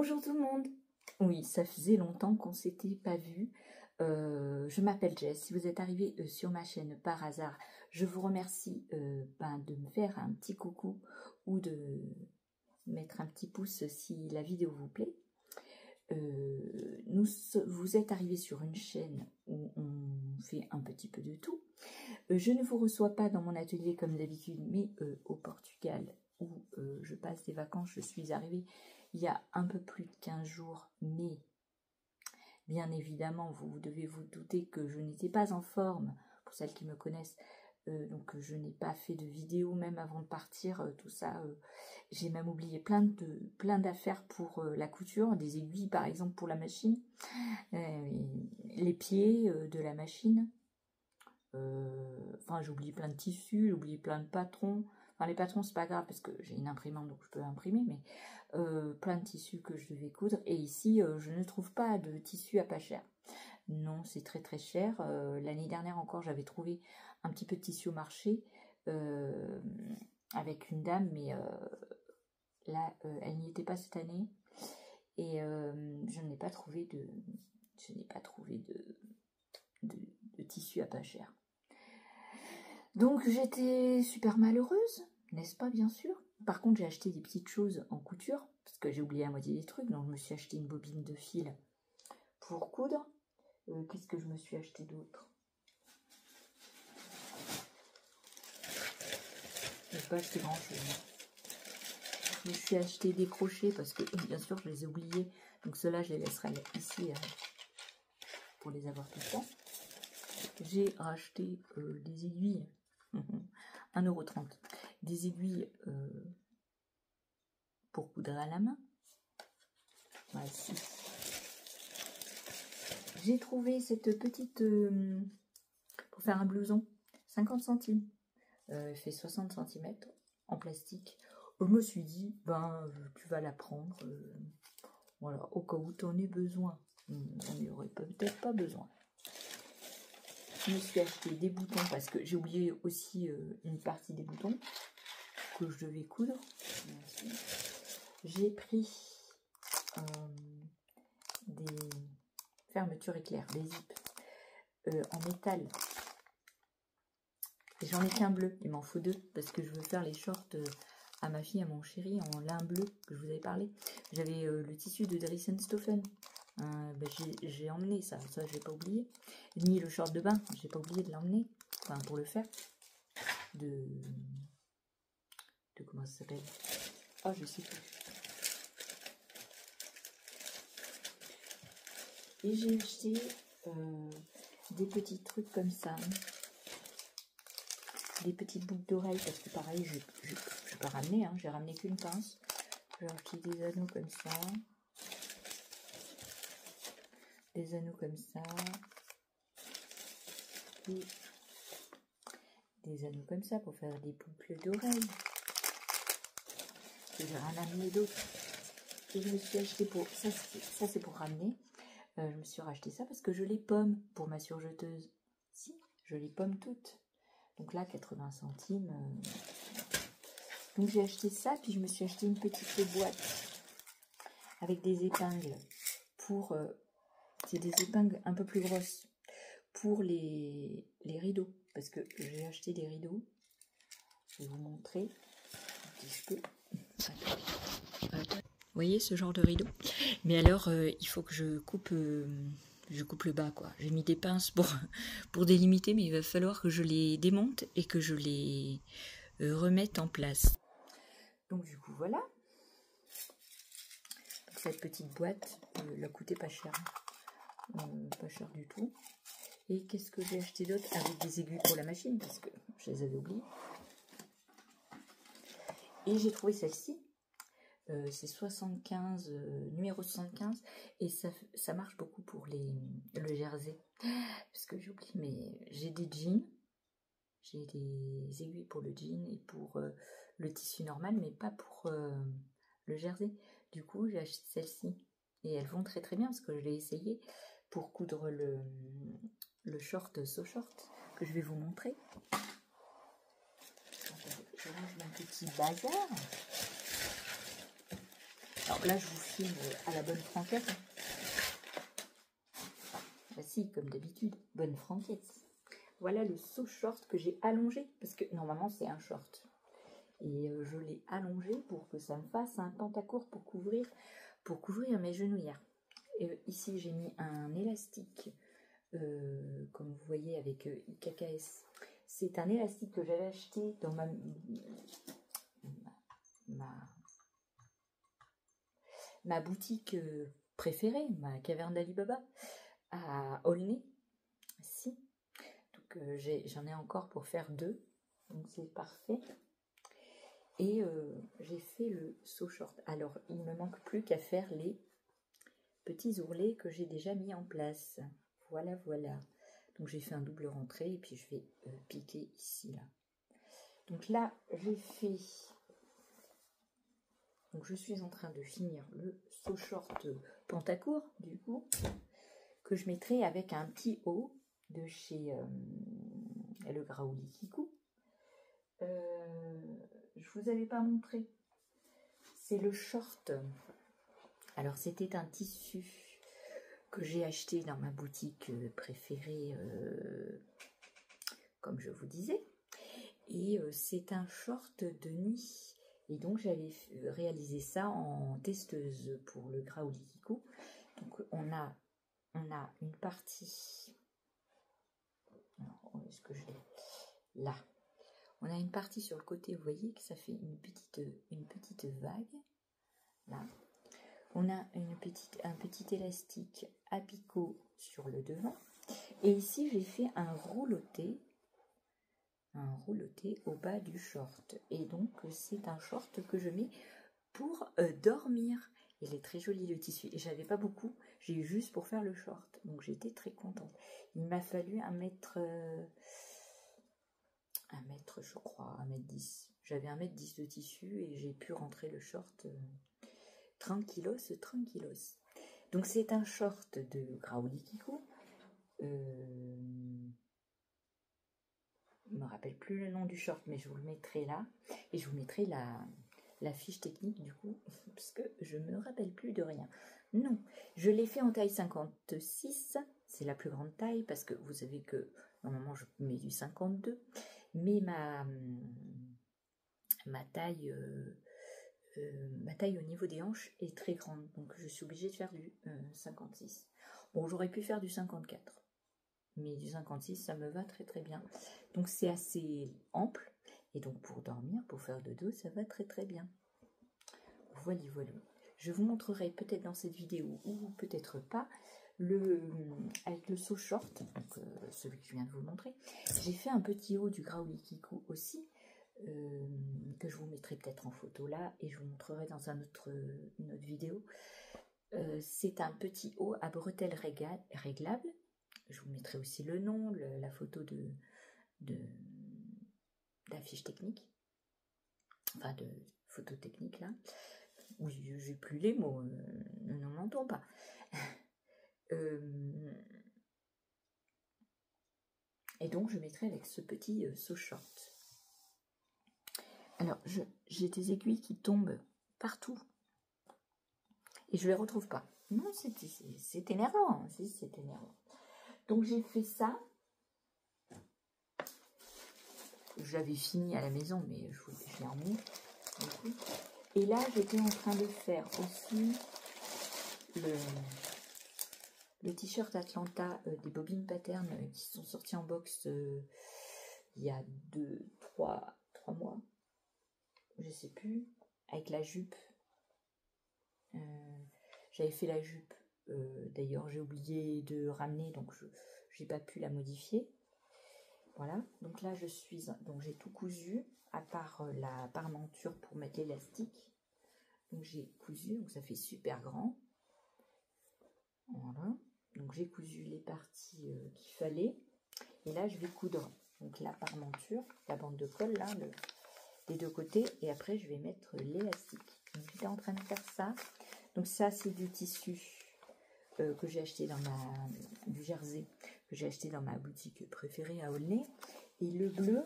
Bonjour tout le monde. Oui, ça faisait longtemps qu'on s'était pas vu. Je m'appelle Jess. Si vous êtes arrivé sur ma chaîne par hasard, je vous remercie de me faire un petit coucou ou de mettre un petit pouce si la vidéo vous plaît. Vous êtes arrivé sur une chaîne où on fait un petit peu de tout. Je ne vous reçois pas dans mon atelier comme d'habitude, mais au Portugal où je passe des vacances. Je suis arrivée il y a un peu plus de 15 jours, mais bien évidemment, vous devez vous douter que je n'étais pas en forme, pour celles qui me connaissent, donc je n'ai pas fait de vidéo même avant de partir, tout ça. J'ai même oublié plein d'affaires pour la couture, des aiguilles par exemple pour la machine, les pieds de la machine. Enfin, j'ai oublié plein de tissus, j'ai oublié plein de patrons. Enfin, les patrons, c'est pas grave parce que j'ai une imprimante donc je peux imprimer, mais plein de tissus que je devais coudre. Et ici, je ne trouve pas de tissu à pas cher. Non, c'est très très cher. L'année dernière encore, j'avais trouvé un petit peu de tissu au marché avec une dame, mais là, elle n'y était pas cette année. Et je n'ai pas trouvé de tissu à pas cher. Donc j'étais super malheureuse, n'est-ce pas, bien sûr. Par contre, j'ai acheté des petites choses en couture, parce que j'ai oublié la moitié des trucs, donc je me suis acheté une bobine de fil pour coudre. Qu'est-ce que je me suis acheté d'autre? Je n'ai pas acheté grand-chose. Je me suis acheté des crochets, parce que bien sûr, je les ai oubliés. Donc ceux-là, je les laisserai ici pour les avoir tout le temps. J'ai racheté des aiguilles. 1,30 €. Des aiguilles pour coudre à la main. Voici. J'ai trouvé cette petite pour faire un blouson, 50 centimes. Elle fait 60 cm en plastique. Je me suis dit, tu vas la prendre. Voilà, au cas où tu en aies besoin. On n'y aurait peut-être pas besoin. Je me suis acheté des boutons parce que j'ai oublié aussi une partie des boutons que je devais coudre. J'ai pris des fermetures éclairs, des zips en métal. J'en ai qu'un bleu, il m'en faut deux parce que je veux faire les shorts à ma fille, à mon chéri en lin bleu que je vous avais parlé. J'avais le tissu de Dries & Stoffen. J'ai emmené ça j'ai pas oublié. Ni le short de bain, j'ai pas oublié de l'emmener, enfin pour le faire. De comment ça s'appelle? Oh, je sais plus. Et j'ai acheté des petits trucs comme ça, des petites boucles d'oreilles parce que pareil, je vais pas ramener, hein, j'ai ramené qu'une pince. J'ai acheté des anneaux comme ça. Des anneaux comme ça, et des anneaux comme ça pour faire des boucles d'oreilles. Je vais rien amener d'autre. Et je me suis acheté pour ça c'est pour ramener. Je me suis racheté ça parce que je les pomme pour ma surjeteuse. Si, je les pomme toutes. Donc là 80 centimes. Donc j'ai acheté ça, puis je me suis acheté une petite boîte avec des épingles pour c'est des épingles un peu plus grosses pour les rideaux, parce que j'ai acheté des rideaux. Je vais vous montrer si je peux. Vous voyez ce genre de rideau? Mais alors, il faut que je coupe le bas, quoi. J'ai mis des pinces pour délimiter, mais il va falloir que je les démonte et que je les remette en place. Donc du coup, voilà. Cette petite boîte, elle a coûté pas cher. Pas cher du tout. Et qu'est-ce que j'ai acheté d'autre? Avec des aiguilles pour la machine, parce que je les avais oubliées. Et j'ai trouvé celle-ci. C'est 75, numéro 75. Et ça marche beaucoup pour le jersey. Parce que j'ai oublié, mais j'ai des jeans. J'ai des aiguilles pour le jean et pour le tissu normal, mais pas pour le jersey. Du coup, j'ai acheté celle-ci. Et elles vont très très bien, parce que je l'ai essayé pour coudre le short So Short que je vais vous montrer. Je range mon petit bazar. Alors là, je vous filme à la bonne franquette. Bah si, comme d'habitude, bonne franquette. Voilà le saut short que j'ai allongé, parce que normalement c'est un short. Et je l'ai allongé pour que ça me fasse un pantacourt pour couvrir mes genouillères. Et ici j'ai mis un élastique, comme vous voyez avec IKKS. C'est un élastique que j'avais acheté dans ma boutique préférée, ma caverne d'Alibaba, à Aulnay. Si. Donc j'en ai encore pour faire 2, donc c'est parfait. Et j'ai fait le saut short. Alors il ne me manque plus qu'à faire les petits ourlets que j'ai déjà mis en place. Voilà, voilà. Donc j'ai fait un double rentrée et puis je vais piquer ici, là. Donc là, j'ai fait... Donc je suis en train de finir le saut short pantacourt, du coup, que je mettrai avec un petit haut de chez le Graouli Kikou. Je vous avais pas montré. C'est le short. Alors c'était un tissu que j'ai acheté dans ma boutique préférée, comme je vous disais. Et c'est un short de nuit. Et donc j'avais réalisé ça en testeuse pour le Graouli Kikou. Donc on a une partie. Alors, où est-ce que je l'ai? Là. On a une partie sur le côté, vous voyez que ça fait une petite vague. Là. On a un petit élastique à picot sur le devant. Et ici, j'ai fait un rouloté au bas du short. Et donc, c'est un short que je mets pour dormir. Il est très joli le tissu. Et j'avais pas beaucoup, j'ai eu juste pour faire le short. Donc, j'étais très contente. Il m'a fallu 1 mètre, je crois, 1m10. J'avais 1m10 de tissu et j'ai pu rentrer le short tranquillos. Donc c'est un short de Graouli Kikou. Je ne me rappelle plus le nom du short, mais je vous le mettrai là. Et je vous mettrai la fiche technique du coup, parce que je ne me rappelle plus de rien. Non, je l'ai fait en taille 56. C'est la plus grande taille, parce que vous savez que normalement je mets du 52. Mais ma taille au niveau des hanches est très grande, donc je suis obligée de faire du 56. Bon, j'aurais pu faire du 54, mais du 56 ça me va très très bien. Donc c'est assez ample, et donc pour dormir, pour faire de dos, ça va très très bien. Voilà, voilà. Je vous montrerai peut-être dans cette vidéo, ou peut-être pas, avec le saut short, donc celui que je viens de vous montrer. J'ai fait un petit haut du Graouli Kikou aussi, que je vous mettrai peut-être en photo là, et je vous montrerai dans une autre vidéo. C'est un petit haut à bretelles réglables. Je vous mettrai aussi le nom, la photo de la fiche technique, enfin de photo technique là. Oui, j'ai plus les mots, ne m'entends pas. Et donc je mettrai avec ce petit saut short. Alors j'ai des aiguilles qui tombent partout et je les retrouve pas. Non, c'est énervant, si, c'est énervant. Donc j'ai fait ça. J'avais fini à la maison, mais je l'ai emmené. Et là, j'étais en train de faire aussi le t-shirt Atlanta des Bobine Pattern qui sont sortis en box il y a 3 mois. Je sais plus. Avec la jupe. J'avais fait la jupe. D'ailleurs, j'ai oublié de ramener, donc j'ai pas pu la modifier. Voilà. Donc là, j'ai tout cousu, à part la parmenture pour mettre l'élastique. Donc j'ai cousu, donc ça fait super grand. Voilà. Donc j'ai cousu les parties qu'il fallait. Et là, je vais coudre donc la parmenture, la bande de colle là, des deux côtés. Et après, je vais mettre l'élastique. Donc j'étais en train de faire ça. Donc ça, c'est du tissu que j'ai acheté du jersey que j'ai acheté dans ma boutique préférée à Aulnay. Et le bleu,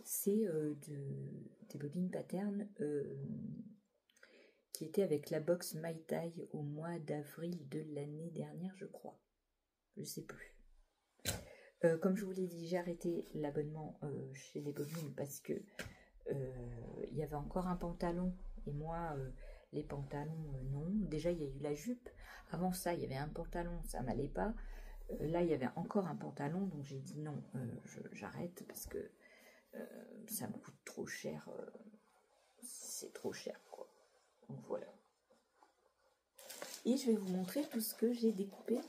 c'est des Bobine Pattern qui était avec la box My Tai au mois d'avril de l'année dernière, je crois. Je sais plus. Comme je vous l'ai dit, j'ai arrêté l'abonnement chez les Bobines parce que il y avait encore un pantalon et moi les pantalons non. Déjà il y a eu la jupe. Avant ça il y avait un pantalon, ça m'allait pas. Là il y avait encore un pantalon, donc j'ai dit non, j'arrête parce que ça me coûte trop cher. C'est trop cher quoi. Donc voilà. Et je vais vous montrer tout ce que j'ai découpé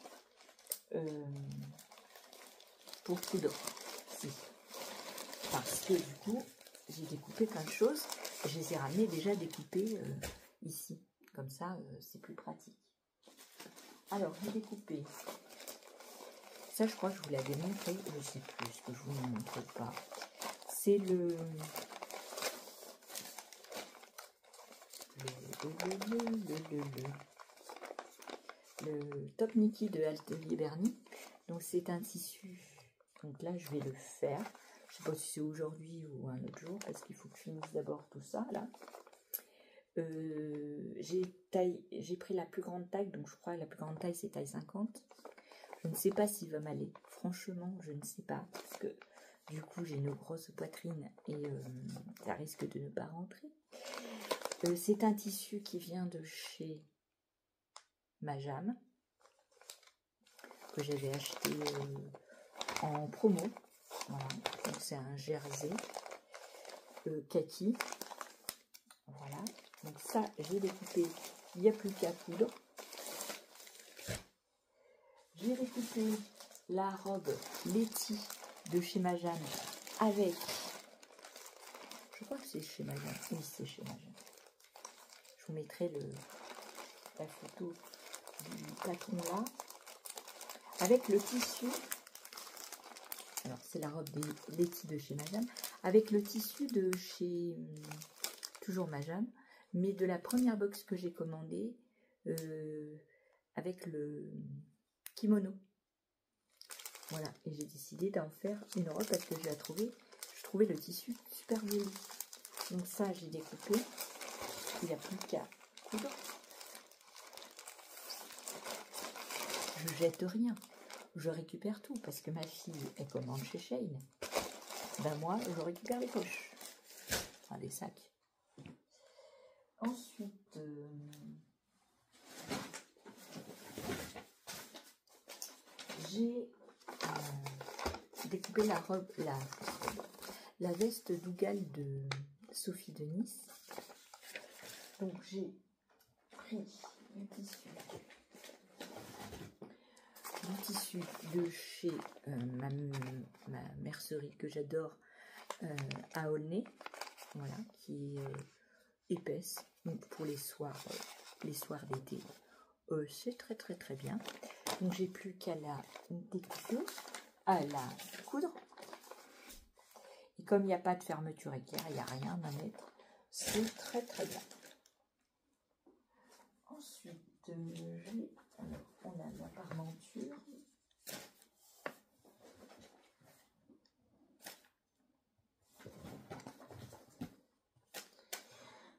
pour coudre. Si. Parce que du coup, j'ai découpé plein de choses. Je les ai ramenées déjà découpées ici. Comme ça, c'est plus pratique. Alors, j'ai découpé. Ça, je crois que je vous l'avais montré. Je ne sais plus ce que je vous montre pas. C'est le Top Nikki de Atelier Bernie. Donc, c'est un tissu. Donc là, je vais le faire. Je sais pas si c'est aujourd'hui ou un autre jour, parce qu'il faut que je finisse d'abord tout ça, là. J'ai pris la plus grande taille, donc je crois que la plus grande taille, c'est taille 50. Je ne sais pas s'il va m'aller. Franchement, je ne sais pas, parce que du coup, j'ai une grosse poitrine et ça risque de ne pas rentrer. C'est un tissu qui vient de chez Majam, que j'avais acheté en promo. Voilà, donc c'est un jersey kaki. Voilà, donc ça j'ai découpé, il n'y a plus qu'à coudre. J'ai découpé la robe Letty de chez Majam avec, je crois que c'est chez Majam, oui c'est chez Majam. Je vous mettrai la photo du patron là, avec le tissu. Alors, c'est la robe des Letty de chez Majam, avec le tissu de chez, toujours Majam, mais de la première box que j'ai commandée, avec le kimono. Voilà, et j'ai décidé d'en faire une robe parce que je trouvais le tissu super joli. Donc ça, j'ai découpé, il n'y a plus qu'à coudre. Je jette rien. Je récupère tout parce que ma fille, elle commande chez Shein. Ben moi, je récupère les poches. Enfin, les sacs. Ensuite, j'ai découpé la veste Dougal de Sophie de Nice. Donc, j'ai pris du tissu de chez ma mercerie que j'adore à Aulnay, voilà, qui est épaisse, donc pour les soirs d'été, c'est très très très bien. Donc j'ai plus qu'à la découper, à la coudre, et comme il n'y a pas de fermeture équerre, il n'y a rien à mettre, c'est très très bien. Ensuite, on a la parmenture.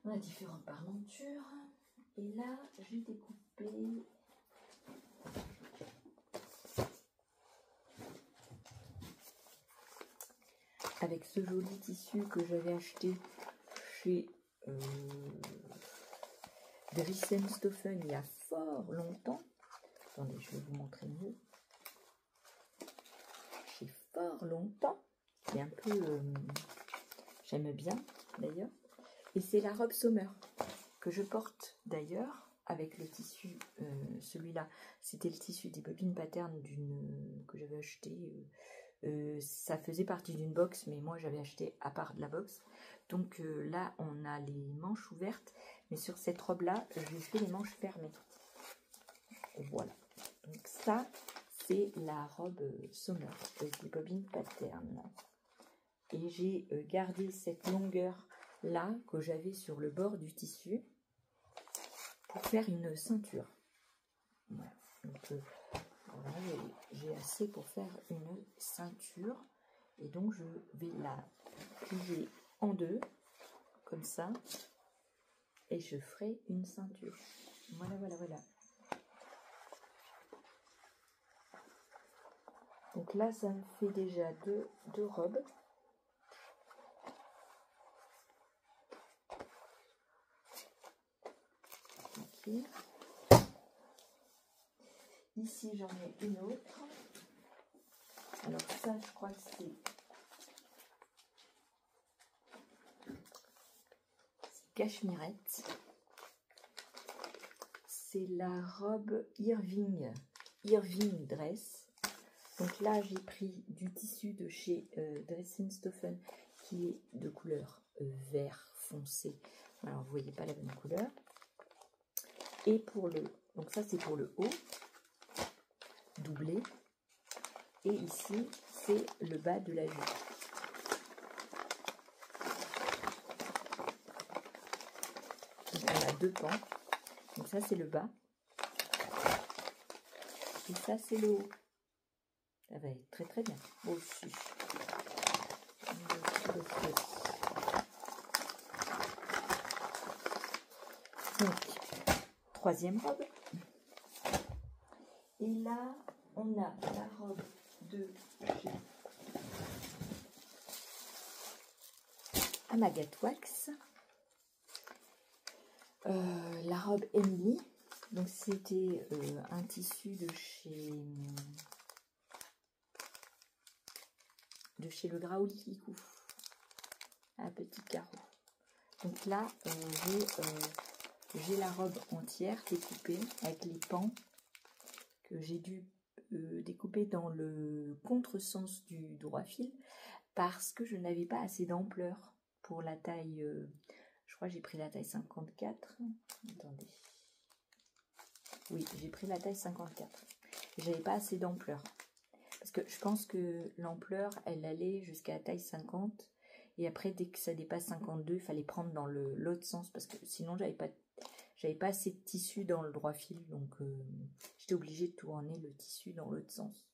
On a différentes parmentures. Et là, j'ai découpé avec ce joli tissu que j'avais acheté chez Dressenstoffen il y a fort longtemps. Attendez, je vais vous montrer mieux. Chez fort longtemps. C'est un peu... j'aime bien, d'ailleurs. Et c'est la robe Sommer que je porte, d'ailleurs, avec le tissu, celui-là. C'était le tissu des Bobines Pattern que j'avais acheté. Ça faisait partie d'une box, mais moi, j'avais acheté à part de la box. Donc là, on a les manches ouvertes. Mais sur cette robe-là, j'ai fait les manches fermées. Voilà. Donc ça, c'est la robe Sommer des Bobines Pattern. Et j'ai gardé cette longueur là que j'avais sur le bord du tissu pour faire une ceinture. Voilà. Donc voilà, j'ai assez pour faire une ceinture. Et donc je vais la plier en deux, comme ça. et je ferai une ceinture. Voilà, voilà, voilà. Donc là, ça me fait déjà deux robes. Ok. Ici, j'en ai une autre. Alors ça, je crois que c'est cachemirette. C'est la robe Irving Dress. Donc là, j'ai pris du tissu de chez Dressenstoffen qui est de couleur vert foncé. Alors, vous voyez pas la bonne couleur. Et pour le... Donc ça, c'est pour le haut, doublé. Et ici, c'est le bas de la jupe. Donc on a deux pans. Donc ça, c'est le bas. Et ça, c'est le haut. Ça va être très très bien. Aussi. Donc, troisième robe. Et là, on a la robe de chez Amagat Wax. La robe Emily. Donc, c'était un tissu de chez Le Graoulikikou. Un petit carreau. Donc là, j'ai la robe entière découpée avec les pans que j'ai dû découper dans le contresens du droit fil parce que je n'avais pas assez d'ampleur pour la taille. Je crois que j'ai pris la taille 54. Attendez. Oui, j'ai pris la taille 54. J'avais pas assez d'ampleur parce que je pense que l'ampleur, elle allait jusqu'à la taille 50. Et après, dès que ça dépasse 52, il fallait prendre dans l'autre sens parce que sinon, j'avais pas assez de tissu dans le droit fil. Donc, j'étais obligée de tourner le tissu dans l'autre sens.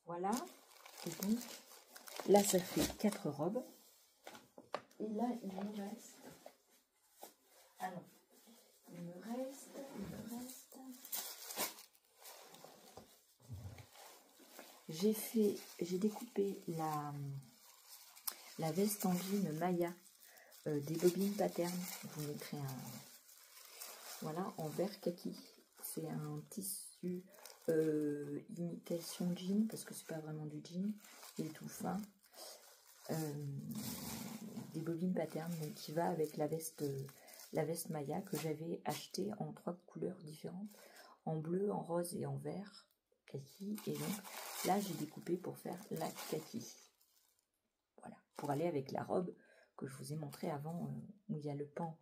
Voilà. Et donc, là, ça fait 4 robes. Et là, il me reste... Ah non. Il me reste... J'ai découpé la veste en jean Maya des bobines pattern. Je vous mettrai un... Voilà, en vert kaki. C'est un tissu imitation jean, parce que c'est pas vraiment du jean. Il est tout fin. Des bobines pattern, donc qui va avec la veste Maya que j'avais achetée en 3 couleurs différentes. En bleu, en rose et en vert kaki. Et donc là, j'ai découpé pour faire la kaki. Voilà, pour aller avec la robe que je vous ai montré avant, où il y a le pan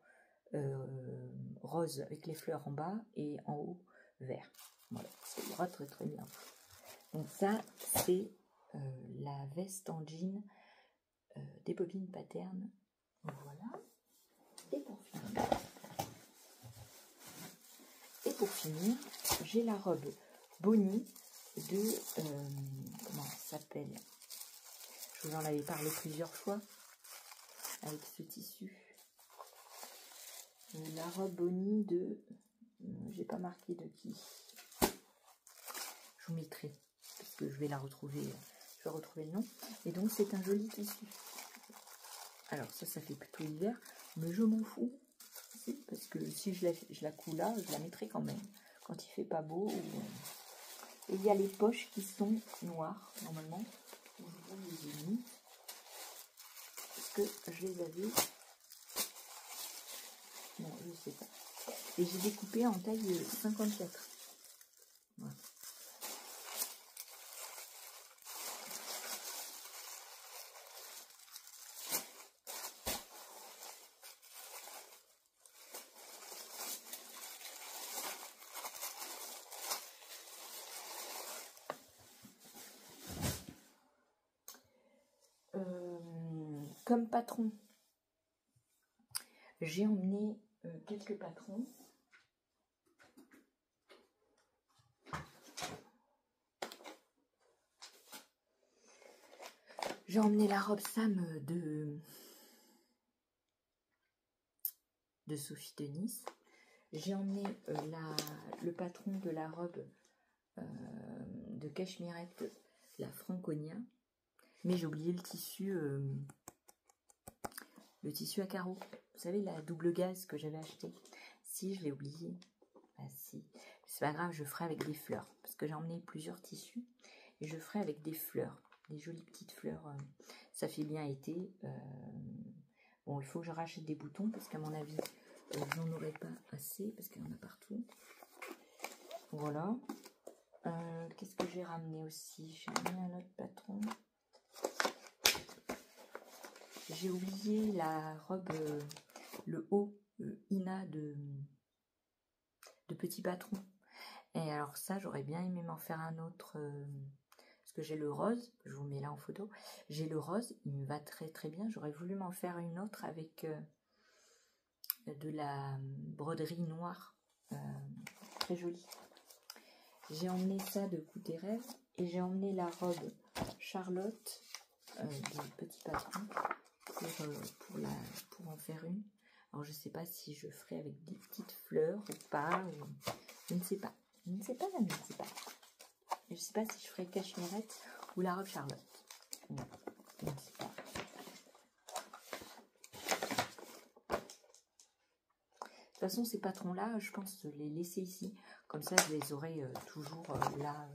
rose avec les fleurs en bas et en haut vert. Voilà, ça ira très très bien. Donc ça, c'est la veste en jean des bobines pattern. Voilà. Et pour finir, j'ai la robe Bonnie de comment ça s'appelle? Je vous en avais parlé plusieurs fois avec ce tissu. La robe Bonnie de... j'ai pas marqué de qui. Je vous mettrai, parce que je vais la retrouver. Je vais retrouver le nom. Et donc, c'est un joli tissu. Alors, ça fait plutôt hiver. Mais je m'en fous. Parce que si je la couds là, je la mettrai quand même. Quand il fait pas beau. Et il y a les poches qui sont noires, normalement. Je vous les ai mis. Parce que je les avais... Non, je sais pas. Et j'ai découpé en taille 54. Voilà. Comme patron, j'ai emmené quelques patrons. J'ai emmené la robe Sam de Sophie de Nice. J'ai emmené le patron de la robe de Cachemirette, la Franconia, mais j'ai oublié le tissu à carreaux. Vous savez, la double gaze que j'avais acheté. Si, je l'ai oublié. Ah si, c'est pas grave, je ferai avec des fleurs, parce que j'ai emmené plusieurs tissus, et je ferai avec des fleurs, des jolies petites fleurs. Ça fait bien été. Bon, il faut que je rachète des boutons, parce qu'à mon avis, j'en aurai pas assez, parce qu'il y en a partout. Voilà. Qu'est-ce que j'ai ramené aussi? J'ai ramené un autre patron. J'ai oublié la robe, le haut Ina de Petit Patron. Et alors ça, j'aurais bien aimé m'en faire un autre, parce que j'ai le rose, je vous mets là en photo. J'ai le rose, il me va très très bien. J'aurais voulu m'en faire une autre avec de la broderie noire, très jolie. J'ai emmené ça de Coup tes rêves, et j'ai emmené la robe Charlotte de Petit Patron pour en faire une. Alors je sais pas si je ferai avec des petites fleurs ou pas, je ne sais pas. Je ne sais pas. Je ne sais pas si je ferai Cachemirette ou la robe Charlotte. Non, je ne sais pas. De toute façon, ces patrons-là, je pense les laisser ici. Comme ça, je les aurai toujours là.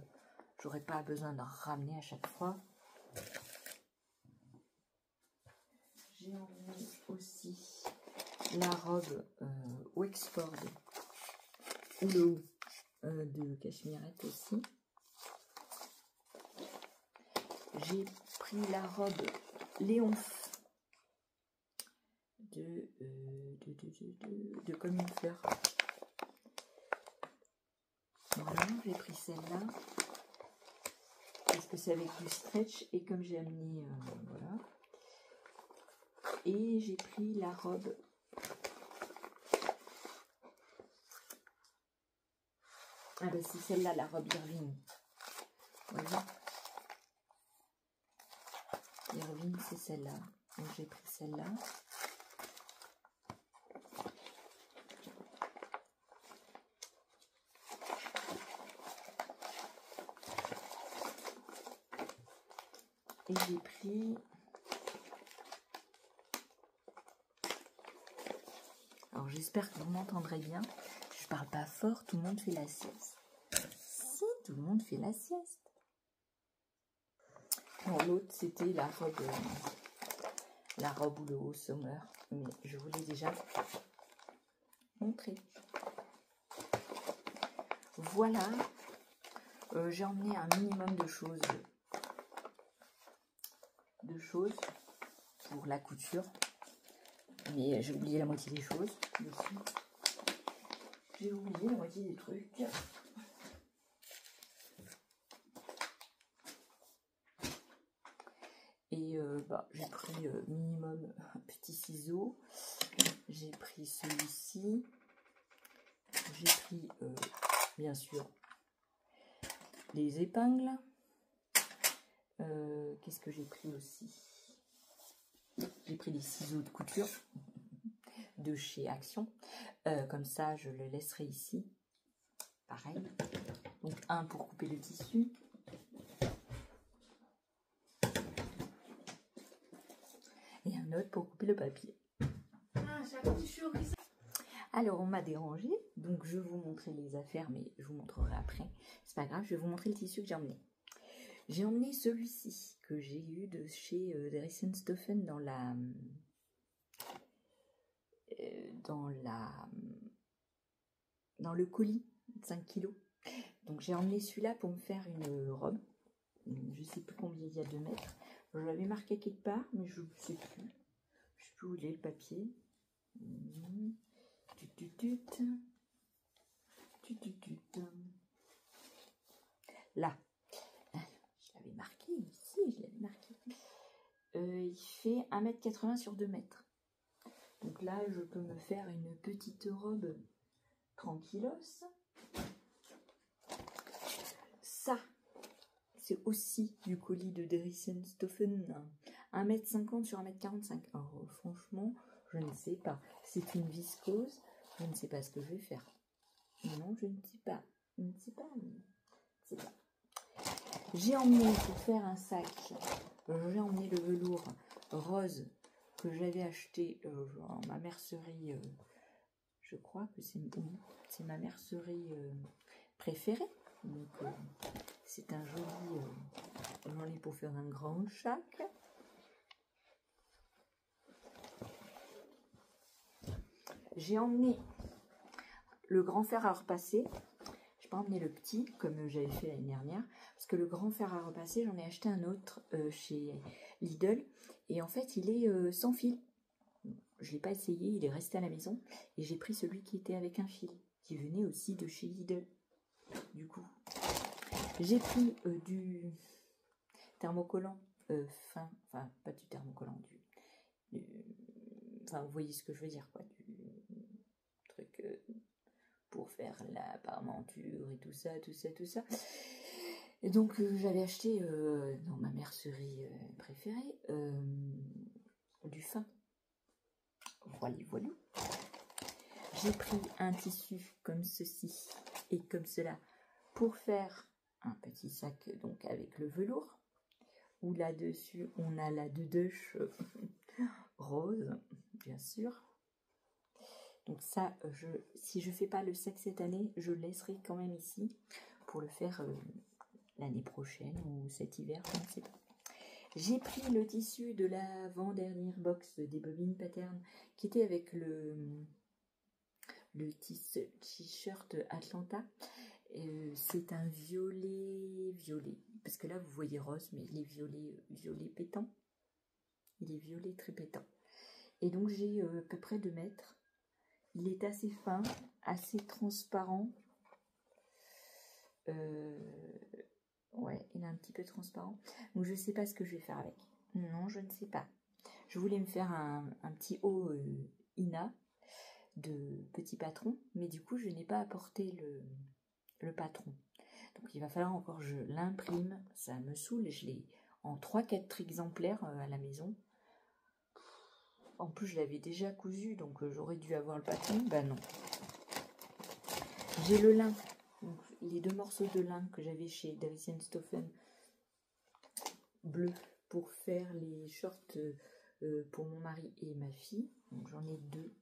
J'aurai pas besoin d'en ramener à chaque fois. J'ai emmené aussi la robe Wexford ou le haut de Cachemirette aussi. J'ai pris la robe Léonf de Comme une fleur. Voilà, j'ai pris celle-là parce que c'est avec du stretch, et comme j'ai amené voilà. Et j'ai pris la robe c'est celle-là, la robe Irving. Voilà. Irving, c'est celle-là. Donc j'ai pris celle-là. Et j'ai pris... Alors j'espère que vous m'entendrez bien. Je parle pas fort, tout le monde fait la sieste. Si, tout le monde fait la sieste. Non, l'autre c'était la robe ou le haut summer. Mais je vous l'ai déjà montré. Voilà. J'ai emmené un minimum de choses pour la couture, mais j'ai oublié la moitié des choses dessus. J'ai oublié la moitié des trucs. Et j'ai pris minimum un petit ciseau. J'ai pris celui-ci. J'ai pris bien sûr les épingles. Qu'est-ce que j'ai pris aussi? J'ai pris des ciseaux de couture de chez Action. Comme ça, je le laisserai ici. Pareil. Donc, un pour couper le tissu. Et un autre pour couper le papier. Alors, on m'a dérangé. Donc, je vais vous montrer les affaires, mais je vous montrerai après. C'est pas grave, je vais vous montrer le tissu que j'ai emmené. J'ai emmené celui-ci que j'ai eu de chez Dressenstoffen dans le colis 5 kg. Donc j'ai emmené celui-là pour me faire une robe. Je sais plus combien il y a de mètres. Je l'avais marqué quelque part, mais je ne sais plus. Je sais plus où il est le papier. Là. Je l'avais marqué ici, je l'avais marqué. Il fait 1,80 m sur 2 mètres. Donc là, je peux me faire une petite robe tranquillos. Ça, c'est aussi du colis de Dressenstoffen. 1,50 m sur 1,45 m. Alors franchement, Je ne sais pas. C'est une viscose. Je ne sais pas ce que je vais faire. Non, je ne sais pas. Je ne sais pas. Je ne sais pas. J'ai emmené pour faire un sac. J'ai emmené le velours rose que j'avais acheté dans ma mercerie. Je crois que c'est ma mercerie préférée. Donc, c'est un joli... j'en ai pour faire un grand sac. J'ai emmené le grand fer à repasser. Je n'ai pas emmené le petit, comme j'avais fait l'année dernière. Parce que le grand fer à repasser, j'en ai acheté un autre chez Lidl. Et en fait, il est sans fil. Je ne l'ai pas essayé, il est resté à la maison. Et j'ai pris celui qui était avec un fil, qui venait aussi de chez Lidl. Du coup, j'ai pris du thermocollant fin, enfin pas du thermocollant, enfin vous voyez ce que je veux dire, quoi, du truc pour faire la parmenture et tout ça. Et donc j'avais acheté dans ma mercerie préférée du fin. Voilà. J'ai pris un tissu comme ceci et comme cela pour faire un petit sac donc avec le velours, où là-dessus on a la doudoche rose, bien sûr. Donc ça, si je fais pas le sac cette année, je le laisserai quand même ici pour le faire l'année prochaine ou cet hiver, je ne sais pas. J'ai pris le tissu de l'avant-dernière box des bobines Pattern qui était avec le t-shirt Atlanta. C'est un violet, parce que là vous voyez rose, mais il est violet pétant. Il est violet très pétant. Et donc j'ai à peu près 2 mètres. Il est assez fin, assez transparent. Ouais, il est un petit peu transparent. Donc je ne sais pas ce que je vais faire avec. Non, je ne sais pas. Je voulais me faire un petit haut Ina de Petit Patron, mais du coup je n'ai pas apporté le patron. Donc il va falloir encore que je l'imprime. Ça me saoule. Je l'ai en 3-4 exemplaires à la maison. En plus je l'avais déjà cousu, donc j'aurais dû avoir le patron. Ben non. J'ai le lin. Donc, les 2 morceaux de lin que j'avais chez Davidson Stoffen bleu pour faire les shorts pour mon mari et ma fille. Donc j'en ai 2.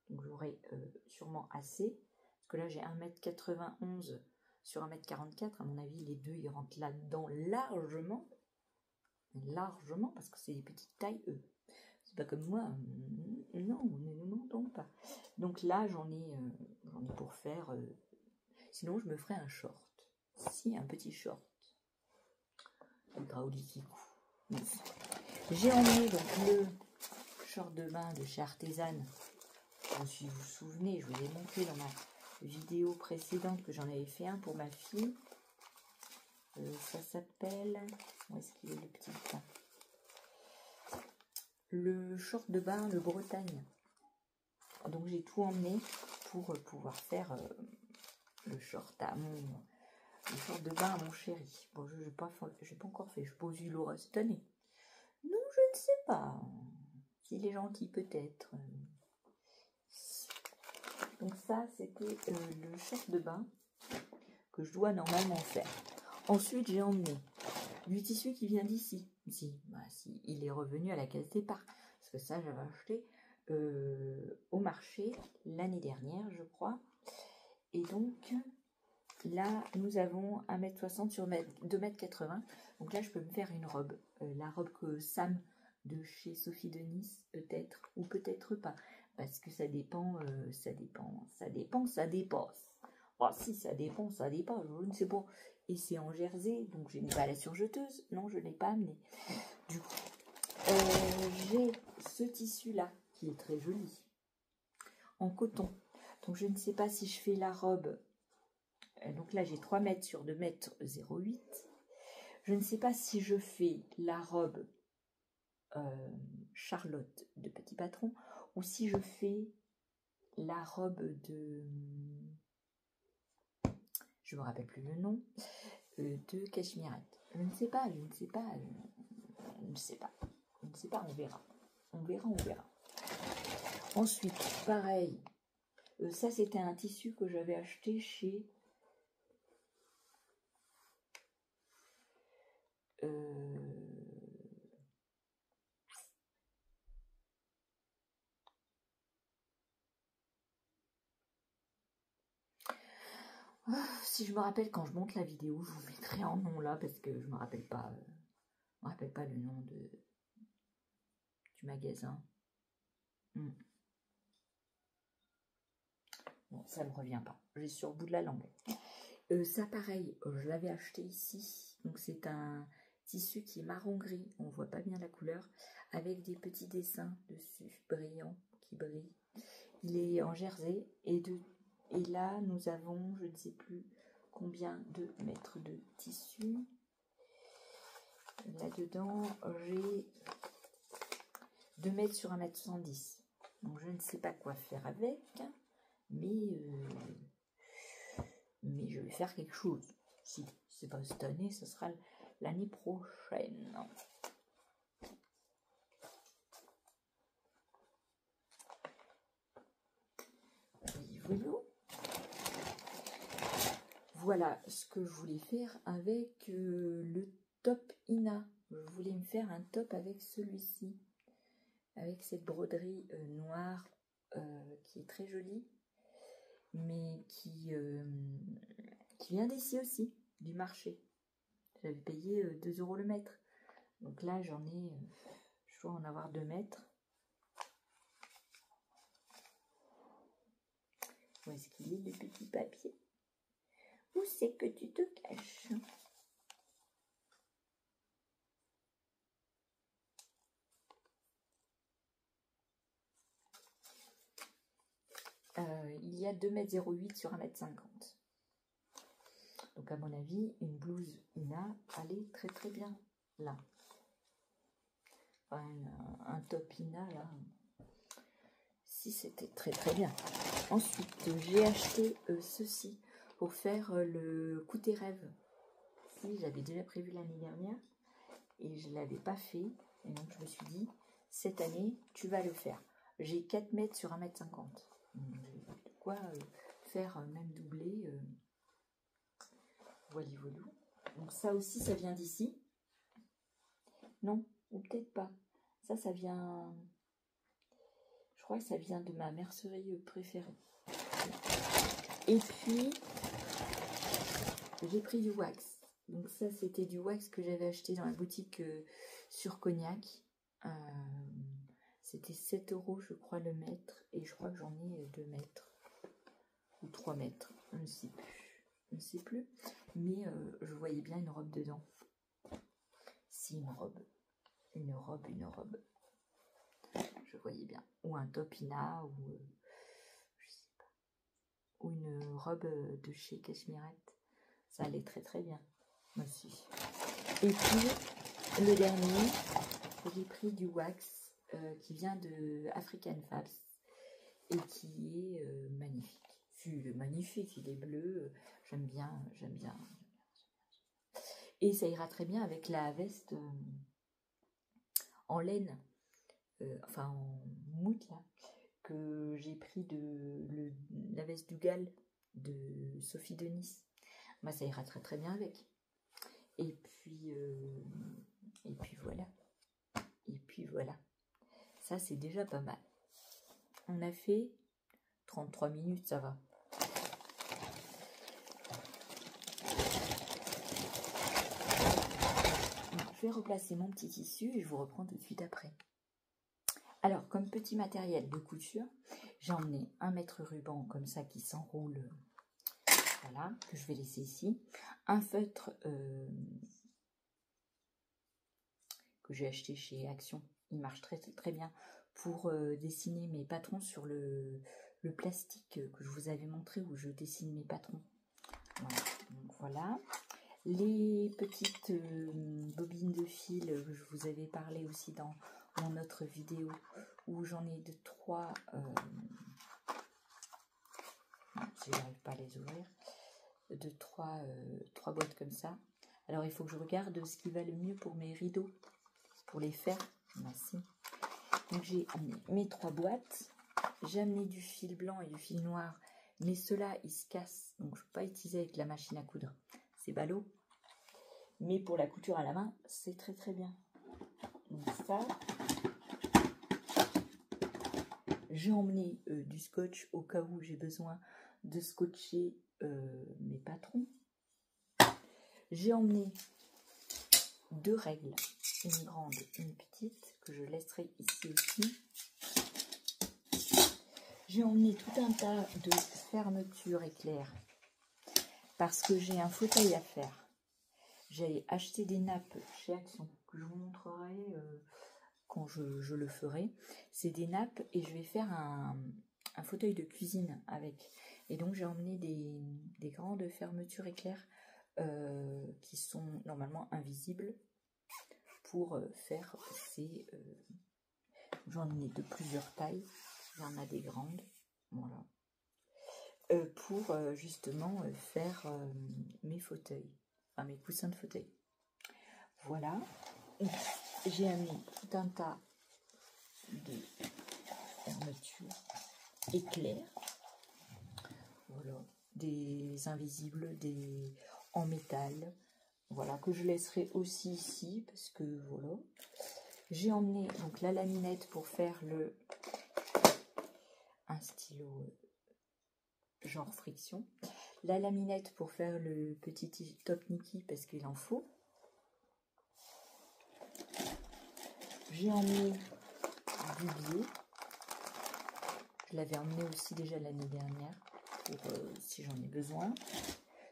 Donc j'aurai sûrement assez. Parce que là j'ai 1,91 m sur 1,44 m. À mon avis les 2 ils rentrent là-dedans largement. Largement, parce que c'est des petites tailles eux. C'est pas comme moi. Non, ne nous mentons pas. Donc là j'en ai pour faire... sinon je me ferai un short. Si, un petit short. Hydraulique. J'ai emmené donc le short de bain de chez Artisan. Si vous vous souvenez, je vous ai montré dans ma vidéo précédente que j'en avais fait un pour ma fille. Ça s'appelle... Où est-ce qu'il est le petit pain? Le short de bain de Bretagne. Donc j'ai tout emmené pour pouvoir faire le short de bain à mon chéri. Bon, je n'ai pas encore fait. Je pose du Laura cette année. Non, je ne sais pas. S'il est gentil, peut-être. Donc ça, c'était le short de bain que je dois normalement faire. Ensuite, j'ai emmené du tissu qui vient d'ici. Si, il est revenu à la case départ. Parce que ça, j'avais acheté au marché l'année dernière, je crois. Et donc... Là, nous avons 1,60 m sur 2,80 m. Donc là, je peux me faire une robe. La robe que Sam de chez Sophie de Nice, peut-être, ou peut-être pas. Parce que ça dépend, ça dépasse. Oh, si, ça dépend, je ne sais pas. Et c'est en jersey, donc je n'ai pas la surjeteuse. Non, je ne l'ai pas amenée. Du coup, j'ai ce tissu-là, qui est très joli, en coton. Donc je ne sais pas si je fais la robe... Donc là, j'ai 3 mètres sur 2,08 m. Je ne sais pas si je fais la robe Charlotte de Petit Patron ou si je fais la robe de... Je ne me rappelle plus le nom. De Cachemирette. Je ne sais pas. On verra. On verra. Ensuite, pareil, ça c'était un tissu que j'avais acheté chez si je me rappelle quand je monte la vidéo, je vous mettrai en nom là parce que je me rappelle pas le nom du magasin. Bon, ça me revient pas. J'ai sur le bout de la langue. Ça pareil, je l'avais acheté ici. Donc c'est un tissu qui est marron gris. On voit pas bien la couleur. Avec des petits dessins dessus, brillants, qui brillent. Il est en jersey. Et là, nous avons, je ne sais plus combien de mètres de tissu. Là-dedans, j'ai 2 mètres sur 1,110 m. Donc je ne sais pas quoi faire avec. Mais je vais faire quelque chose. Si c'est pas cette année, ce sera l'année prochaine. Voilà ce que je voulais faire avec le top Ina. Je voulais me faire un top avec celui-ci. Avec cette broderie noire qui est très jolie. Mais qui vient d'ici aussi, du marché. J'avais payé 2 € le mètre. Donc là, j'en ai, je dois en avoir 2 mètres. Où est-ce qu'il est, le petit papier? Où c'est que tu te caches? Il y a 2,08 m sur 1,50 m. Donc à mon avis, une blouse Ina allait très très bien là. Enfin, un top Ina là. Si c'était très très bien. Ensuite, j'ai acheté ceci pour faire le côté rêve. Si, j'avais déjà prévu l'année dernière et je ne l'avais pas fait. Et donc je me suis dit, cette année, tu vas le faire. J'ai 4 mètres sur 1,50 m. J'ai de quoi faire même doubler. Voilà. Donc ça aussi, ça vient d'ici. Non, ou peut-être pas. Ça vient... Je crois que ça vient de ma mercerie préférée. Et puis, j'ai pris du wax. Donc ça, c'était du wax que j'avais acheté dans la boutique sur Cognac. C'était 7 € je crois le mètre. Et je crois que j'en ai 2 mètres. Ou 3 mètres. Je ne sais plus. Je ne sais plus. Mais je voyais bien une robe dedans. Si, une robe. Une robe. Je voyais bien. Ou un top Ina, ou je sais pas. Ou une robe de chez Cachemирette. Ça allait très très bien. Moi aussi. Et puis, le dernier, j'ai pris du wax qui vient de African Fabs et qui est magnifique. Il est magnifique, il est bleu. J'aime bien. Et ça ira très bien avec la veste en laine, enfin en moute là, que j'ai pris de la veste du Gall de Sophie Denis. Moi, ça ira très très bien avec. Et puis voilà. Ça, c'est déjà pas mal. On a fait 33 minutes, ça va. Je vais replacer mon petit tissu et je vous reprends tout de suite après. Alors, comme petit matériel de couture, j'ai emmené un mètre ruban comme ça qui s'enroule, voilà, que je vais laisser ici. Un feutre que j'ai acheté chez Action, il marche très très bien pour dessiner mes patrons sur le plastique que je vous avais montré où je dessine mes patrons. Voilà, donc voilà. Les petites bobines de fil que je vous avais parlé aussi dans mon autre vidéo où j'en ai de 3, si j'arrive pas à les ouvrir, de 3 boîtes comme ça. Alors il faut que je regarde ce qui va le mieux pour mes rideaux, pour les faire. Merci. Donc j'ai mes 3 boîtes. J'ai amené du fil blanc et du fil noir, mais ceux-là, ils se cassent, donc je ne peux pas utiliser avec la machine à coudre. C'est ballot. Mais pour la couture à la main, c'est très très bien. Donc ça, j'ai emmené du scotch au cas où j'ai besoin de scotcher mes patrons. J'ai emmené 2 règles, une grande, une petite, que je laisserai ici aussi. J'ai emmené tout un tas de fermetures éclairs parce que j'ai un fauteuil à faire. J'ai acheté des nappes chez Action que je vous montrerai quand je le ferai. C'est des nappes et je vais faire un fauteuil de cuisine avec. Et donc j'ai emmené des grandes fermetures éclairs qui sont normalement invisibles pour faire ces... j'en ai de plusieurs tailles. Il y en a des grandes. Voilà. Pour justement faire mes fauteuils. Enfin, mes coussins de fauteuil. Voilà. J'ai amené tout un tas de fermetures éclairs. Voilà. Des invisibles, des en métal. Voilà, que je laisserai aussi ici, parce que voilà. J'ai emmené donc la laminette pour faire un stylo genre friction. La laminette pour faire le petit top Niki parce qu'il en faut. J'ai emmené du biais. Je l'avais emmené aussi déjà l'année dernière pour si j'en ai besoin.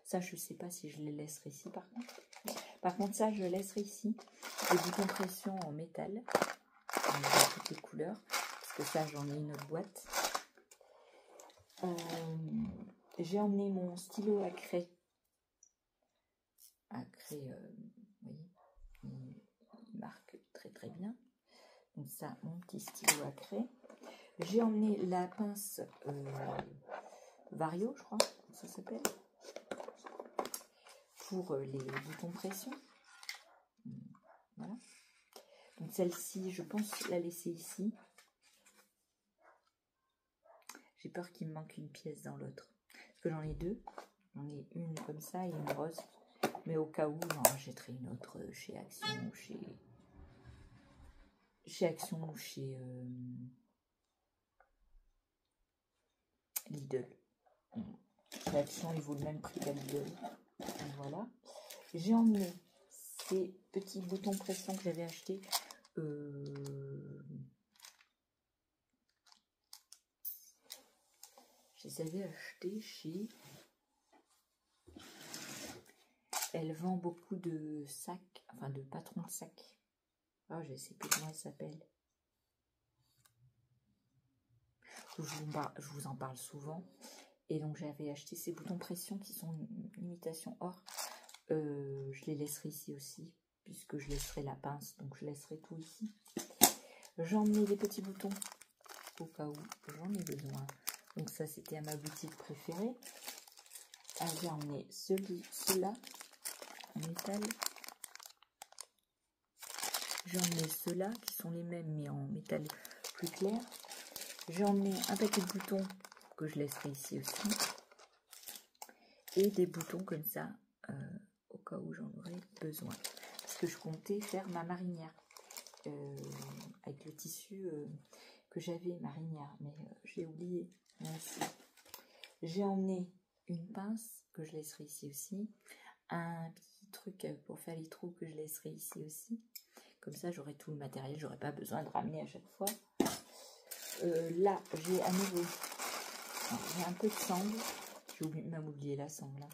Ça, je ne sais pas si je les laisserai ici par contre. Par contre, ça, je laisserai ici des boutons pression en métal. Dans toutes les couleurs. Parce que ça, j'en ai une autre boîte. J'ai emmené mon stylo à craie. À craie, vous voyez, il marque très très bien. Donc ça, mon petit stylo à craie. J'ai emmené la pince Vario, je crois, ça s'appelle, pour les boutons pression. Voilà. Donc celle-ci, je pense la laisser ici. J'ai peur qu'il me manque une pièce dans l'autre. Parce que j'en ai 2. J'en ai une comme ça et une rose. Mais au cas où, j'en achèterai une autre chez Action ou chez Action ou chez Lidl. Chez Action, il vaut le même prix qu'à Lidl. Voilà. J'ai emmené ces petits boutons pression que j'avais achetés. Je les avais achetés chez... Elle vend beaucoup de sacs, enfin de patrons de sacs. Ah, je ne sais plus comment elle s'appelle. Je vous en parle souvent. Et donc j'avais acheté ces boutons pression qui sont une imitation or. Je les laisserai ici aussi, puisque je laisserai la pince, donc je laisserai tout ici. J'en mets des petits boutons au cas où j'en ai besoin. Donc ça, c'était à ma boutique préférée. J'ai emmené ceux-là en métal. J'ai emmené ceux-là qui sont les mêmes mais en métal plus clair. J'ai emmené un paquet de boutons que je laisserai ici aussi. Et des boutons comme ça au cas où j'en aurais besoin. Parce que je comptais faire ma marinière avec le tissu que j'avais marinière. Mais j'ai oublié. Merci. J'ai emmené une pince que je laisserai ici aussi. Un petit truc pour faire les trous que je laisserai ici aussi. Comme ça, j'aurai tout le matériel. J'aurai pas besoin de ramener à chaque fois. Là, j'ai à nouveau j'ai un peu de sangle. J'ai même oublié la sangle. Là.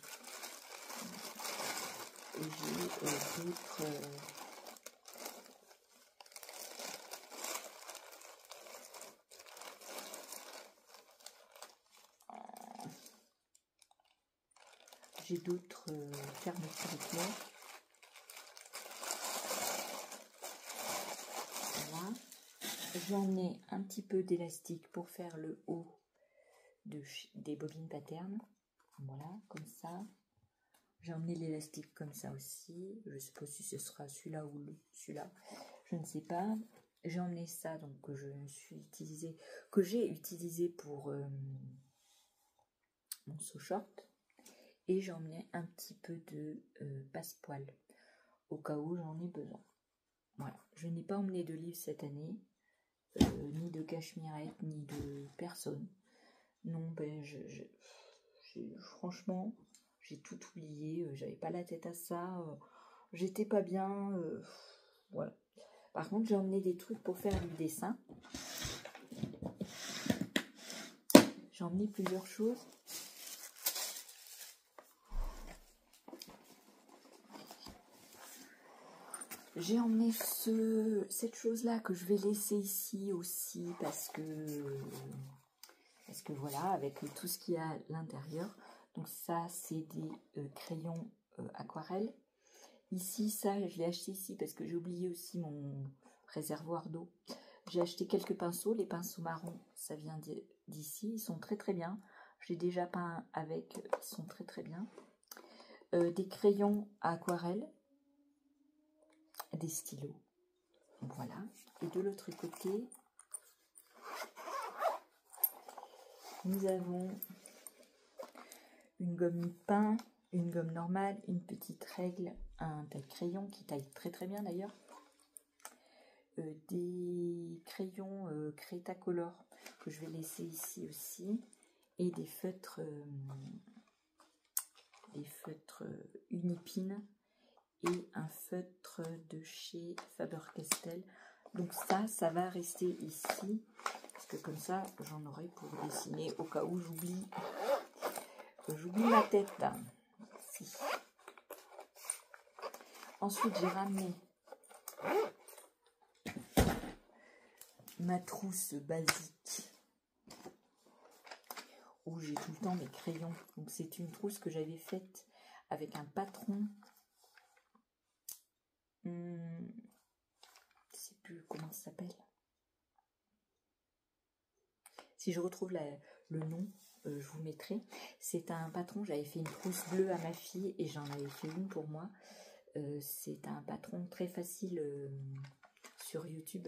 Et j'ai d'autres... j'ai d'autres fermetures éclairs. Voilà. J'en ai un petit peu d'élastique pour faire le haut des bobines patternes. Voilà, comme ça. J'ai emmené l'élastique comme ça aussi. Je ne sais pas si ce sera celui-là ou celui-là. Je ne sais pas. j'ai emmené ça, donc que j'ai utilisé pour mon sew short. Et j'ai emmené un petit peu de passepoil au cas où j'en ai besoin. Voilà, je n'ai pas emmené de livre cette année, ni de cachemirette, ni de personne. Non, ben franchement, j'ai tout oublié, j'avais pas la tête à ça, j'étais pas bien, voilà. Par contre, j'ai emmené des trucs pour faire du dessin. J'ai emmené plusieurs choses. J'ai emmené cette chose-là que je vais laisser ici aussi parce que voilà, avec tout ce qu'il y a à l'intérieur. Donc ça, c'est des crayons aquarelle. Ici, ça, je l'ai acheté ici parce que j'ai oublié aussi mon réservoir d'eau. J'ai acheté quelques pinceaux. Les pinceaux marrons, ça vient d'ici. Ils sont très très bien. J'ai déjà peint avec. Ils sont très très bien. Des crayons à aquarelle. Des stylos. Voilà. Et de l'autre côté, nous avons une gomme mi-pain, une gomme normale, une petite règle, un taille-crayon qui taille très très bien d'ailleurs, des crayons Cretacolor que je vais laisser ici aussi, et des feutres Unipin et un feutre de chez Faber-Castell. Donc ça va rester ici parce que comme ça j'en aurai pour dessiner au cas où j'oublie ma tête. Si. Ensuite j'ai ramené ma trousse basique où j'ai tout le temps mes crayons. Donc c'est une trousse que j'avais faite avec un patron. Je sais plus comment ça s'appelle. Si je retrouve le nom, je vous mettrai. C'est un patron, j'avais fait une trousse bleue à ma fille et j'en avais fait une pour moi. C'est un patron très facile sur YouTube.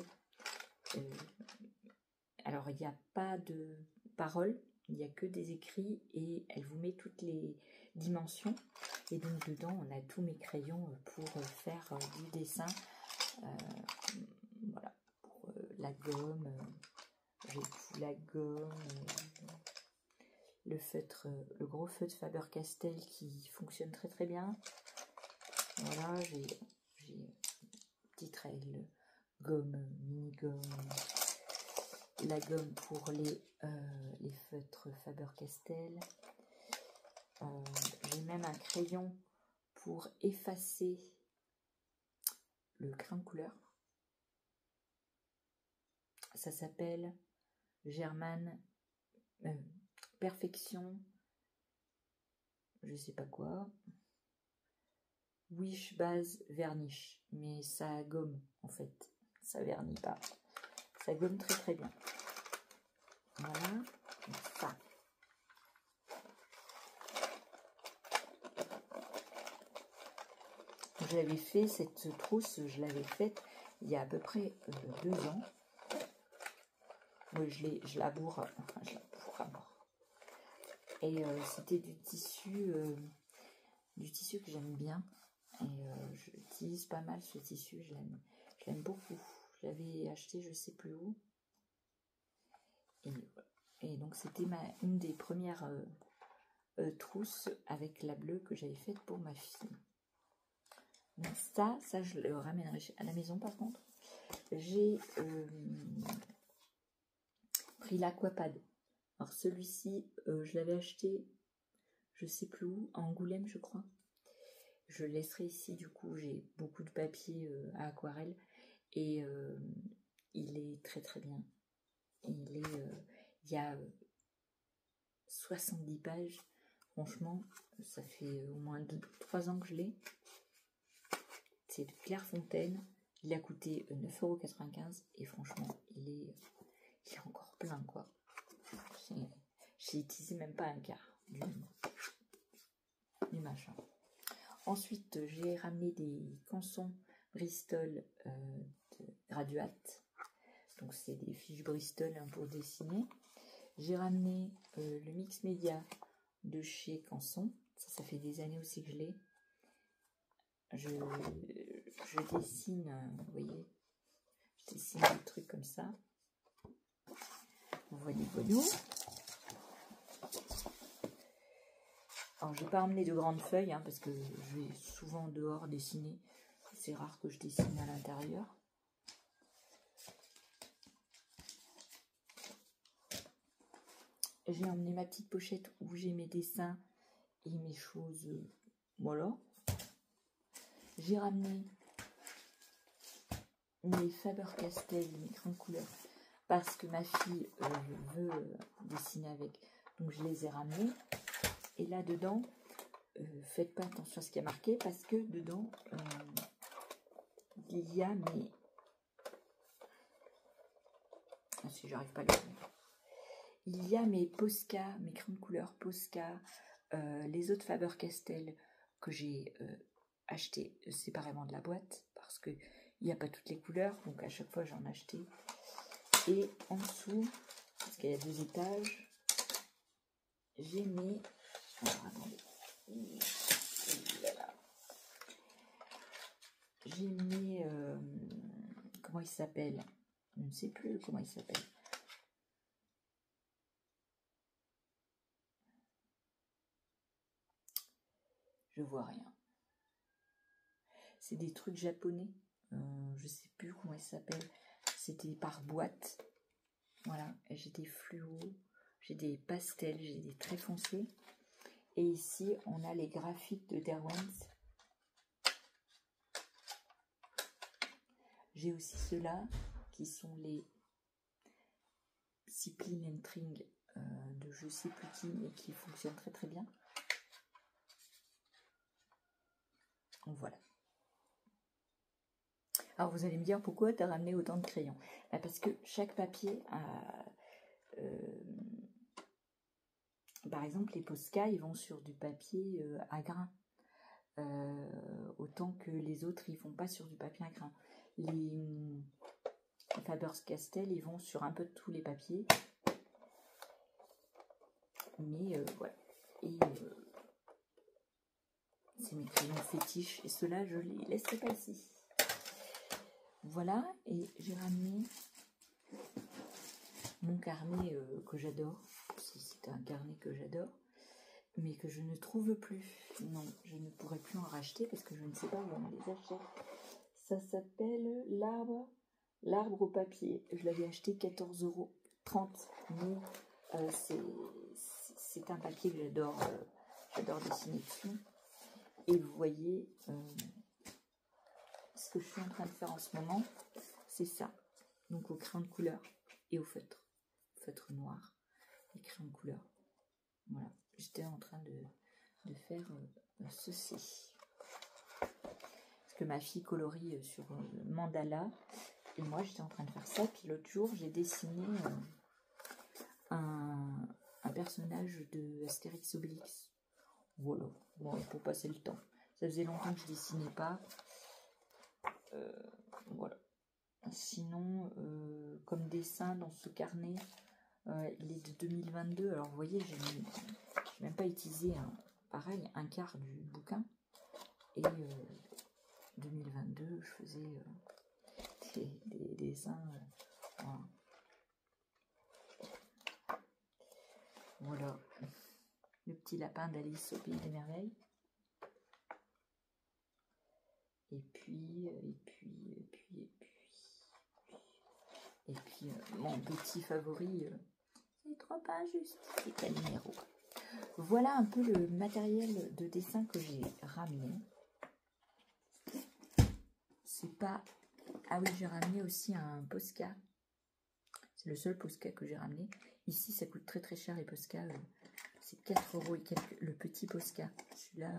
Alors il n'y a pas de paroles, il n'y a que des écrits et elle vous met toutes les dimensions. Et donc dedans on a tous mes crayons pour faire du dessin. Voilà, pour la gomme. J'ai tout, la gomme, le feutre, le gros feutre Faber-Castell qui fonctionne très très bien. Voilà, j'ai petite règle, gomme, mini-gomme, la gomme pour les feutres Faber-Castell. J'ai même un crayon pour effacer le crayon de couleur. Ça s'appelle German Perfection, je sais pas quoi, Wish Base Vernish, mais ça gomme en fait, ça vernit pas, ça gomme très très bien. Voilà, ça. Je l'avais fait, cette trousse, je l'avais faite il y a à peu près 2 ans. Oui, je la bourre à mort. Et c'était du tissu que j'aime bien. Et j'utilise pas mal ce tissu, je l'aime beaucoup. Je l'avais acheté je sais plus où. Et donc c'était une des premières trousses avec la bleue que j'avais faite pour ma fille. Donc ça je le ramènerai à la maison par contre. J'ai pris l'Aquapad. Alors celui-ci, je l'avais acheté, je sais plus où, à Angoulême je crois. Je le laisserai ici, du coup j'ai beaucoup de papier à aquarelle et il est très très bien. Il y a 70 pages, franchement ça fait au moins 3 ans que je l'ai. C'est de Clairefontaine, il a coûté 9,95 € et franchement il est encore plein quoi. J'ai utilisé même pas un quart du machin. Ensuite, j'ai ramené des cançons Bristol de Graduate. Donc c'est des fiches Bristol hein, pour dessiner. J'ai ramené le Mix Média de chez Canson. Ça fait des années aussi que je l'ai. Je dessine, vous voyez, je dessine des trucs comme ça. Vous voyez, voyons. Alors, j'ai pas emmené de grandes feuilles hein, parce que je vais souvent dehors dessiner. C'est rare que je dessine à l'intérieur. J'ai emmené ma petite pochette où j'ai mes dessins et mes choses. Voilà. J'ai ramené mes Faber-Castell, mes crayons de couleur, parce que ma fille veut dessiner avec. Donc je les ai ramenés. Et là dedans, faites pas attention à ce qui a marqué parce que dedans il y a mes. Ah, si j'arrive pas à le faire. Il y a mes Posca, mes crayons de couleur Posca, les autres Faber-Castell que j'ai acheté séparément de la boîte parce que il n'y a pas toutes les couleurs, donc à chaque fois j'en ai acheté. Et en dessous, parce qu'il y a 2 étages, j'ai mis. Alors, attendez. J'ai mis. Comment il s'appelle? Je ne sais plus comment il s'appelle. Je vois rien. C'est des trucs japonais. Je sais plus comment ils s'appellent. C'était par boîte. Voilà. J'ai des fluos, j'ai des pastels, j'ai des traits foncés. Et ici, on a les graphiques de Derwent. J'ai aussi ceux-là qui sont les Cycling and Tring de je sais plus qui, mais qui fonctionnent très très bien. Donc voilà. Alors vous allez me dire pourquoi tu as ramené autant de crayons. Ben parce que chaque papier a... par exemple les Posca ils vont sur du papier à grains. Autant que les autres ils vont pas sur du papier à grains. Les Faber-Castell ils vont sur un peu de tous les papiers. Mais voilà. Et c'est mes crayons fétiches. Et ceux-là je les laisserai pas ici. Voilà, et j'ai ramené mon carnet que j'adore. C'est un carnet que j'adore, mais que je ne trouve plus. Non, je ne pourrais plus en racheter parce que je ne sais pas où on les achète. Ça s'appelle l'arbre au papier. Je l'avais acheté 14,30 €. Mais c'est un papier que j'adore. J'adore dessiner dessus. Et vous voyez... ce que je suis en train de faire en ce moment, c'est ça. Donc au crayon de couleur et au feutre noir et crayon de couleur. Voilà, j'étais en train de faire ceci. Parce que ma fille colorie sur mandala et moi j'étais en train de faire ça. Puis l'autre jour j'ai dessiné un personnage de Astérix Obélix. Voilà, bon, pour passer le temps. Ça faisait longtemps que je dessinais pas. Voilà. Sinon, comme dessin dans ce carnet, il est de 2022. Alors vous voyez, j'ai même pas utilisé pareil, un quart du bouquin. Et 2022, je faisais des dessins. Voilà. Voilà. Le petit lapin d'Alice au Pays des Merveilles. Et puis, mon petit favori, c'est trop injuste, c'est Calimero. Voilà un peu le matériel de dessin que j'ai ramené. C'est pas... Ah oui, j'ai ramené aussi un Posca. C'est le seul Posca que j'ai ramené. Ici, ça coûte très très cher les Posca. C'est 4 € et quelques, le petit Posca. Celui-là...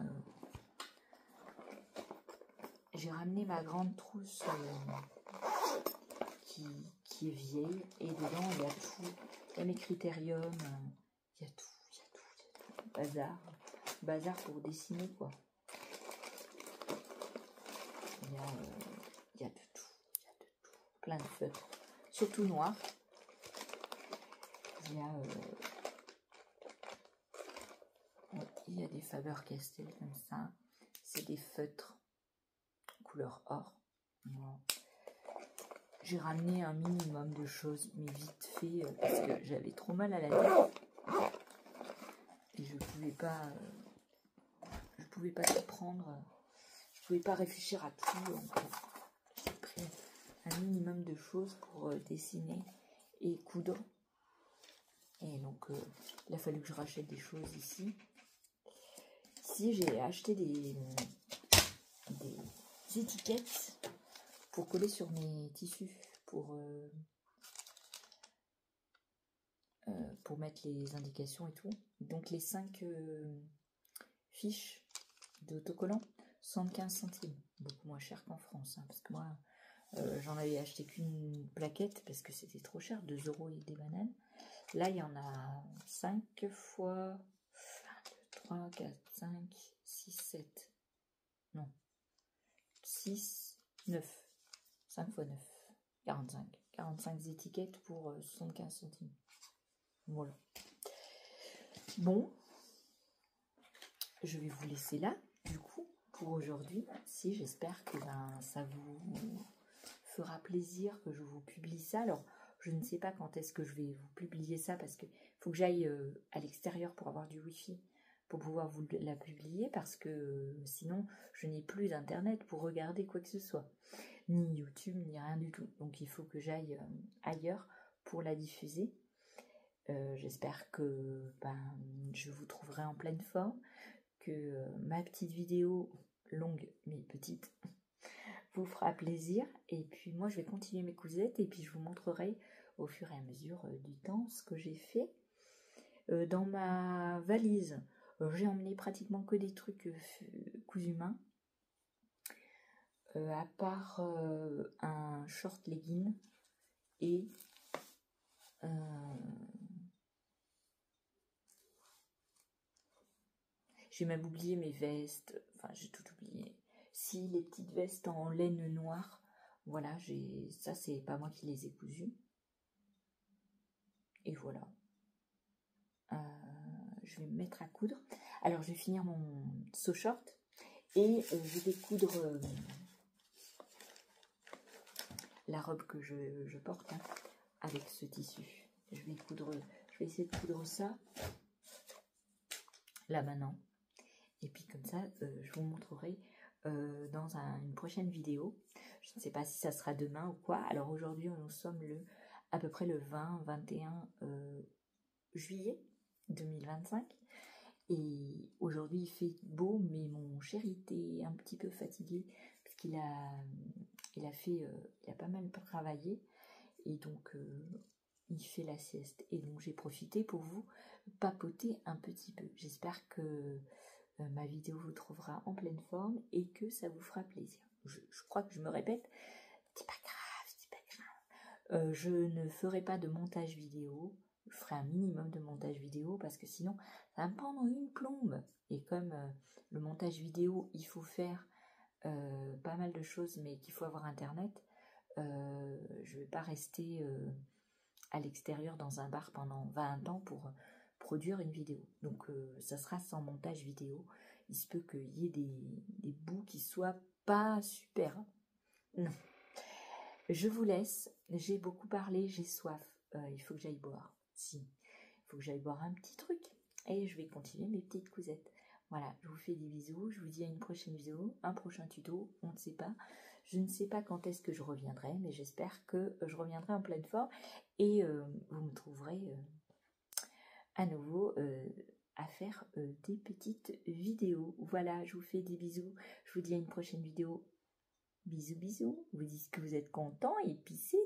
J'ai ramené ma grande trousse qui est vieille. Et dedans, il y a tout. Il y a mes critériums. Il y a tout. Bazar. Bazar pour dessiner, quoi. Il y a de tout. Plein de feutres. surtout noir. Il y a des Faber-Castell comme ça. C'est des feutres couleur or. Voilà. J'ai ramené un minimum de choses, mais vite fait, parce que j'avais trop mal à la tête. Et je pouvais pas tout prendre. Je pouvais pas réfléchir à tout. Donc j'ai pris un minimum de choses pour dessiner et coudre. Et donc il a fallu que je rachète des choses ici. Ici j'ai acheté des étiquettes pour coller sur mes tissus, pour mettre les indications et tout. Donc les 5 fiches d'autocollants, 75 centimes, beaucoup moins cher qu'en France, hein, parce que moi j'en avais acheté qu'une plaquette parce que c'était trop cher, 2 € et des bananes. Là il y en a 5 fois 3, 4, 5, 6, 7, non, 6, 9, 5 fois 9, 45 étiquettes pour 75 centimes. Voilà. Bon, je vais vous laisser là, du coup, pour aujourd'hui. Si, j'espère que ça vous fera plaisir que je vous publie ça. Alors, je ne sais pas quand est-ce que je vais vous publier ça, parce qu'il faut que j'aille à l'extérieur pour avoir du wifi, pour pouvoir vous la publier, parce que sinon, je n'ai plus d'internet pour regarder quoi que ce soit. Ni YouTube, ni rien du tout. Donc, il faut que j'aille ailleurs pour la diffuser. J'espère que je vous trouverai en pleine forme, que ma petite vidéo, longue mais petite, vous fera plaisir. Et puis moi je vais continuer mes cousettes et puis je vous montrerai au fur et à mesure du temps ce que j'ai fait. Dans ma valise, j'ai emmené pratiquement que des trucs cousus main, à part un short legging et j'ai même oublié mes vestes, enfin j'ai tout oublié. Si, les petites vestes en laine noire, voilà, ça c'est pas moi qui les ai cousues. Et voilà. Je vais me mettre à coudre. Alors je vais finir mon sew short et je vais coudre la robe que je porte hein, avec ce tissu. Je vais essayer de coudre ça là maintenant. Et puis comme ça, je vous montrerai dans une prochaine vidéo. Je ne sais pas si ça sera demain ou quoi. Alors aujourd'hui, nous sommes à peu près le 20-21 juillet 2025. Et aujourd'hui, il fait beau, mais mon chéri était un petit peu fatigué parce qu'il a pas mal travaillé. Et donc, il fait la sieste. Et donc, j'ai profité pour vous papoter un petit peu. J'espère que ma vidéo vous trouvera en pleine forme et que ça vous fera plaisir. Je crois que je me répète, c'est pas grave. Je ne ferai pas de montage vidéo, je ferai un minimum de montage vidéo parce que sinon ça va me prendre une plombe. Et comme le montage vidéo, il faut faire pas mal de choses, mais qu'il faut avoir internet, je vais pas rester à l'extérieur dans un bar pendant 20 ans pour produire une vidéo. Donc ça sera sans montage vidéo. Il se peut qu'il y ait des bouts qui soient pas super. Non. Je vous laisse. J'ai beaucoup parlé, j'ai soif. Il faut que j'aille boire. Si. Il faut que j'aille boire un petit truc. Et je vais continuer mes petites cousettes. Voilà, je vous fais des bisous. Je vous dis à une prochaine vidéo, un prochain tuto. On ne sait pas. Je ne sais pas quand est-ce que je reviendrai, mais j'espère que je reviendrai en pleine forme. Et vous me trouverez à nouveau à faire des petites vidéos. Voilà, je vous fais des bisous. Je vous dis à une prochaine vidéo. Bisous, bisous. Vous dites que vous êtes contents et puis c'est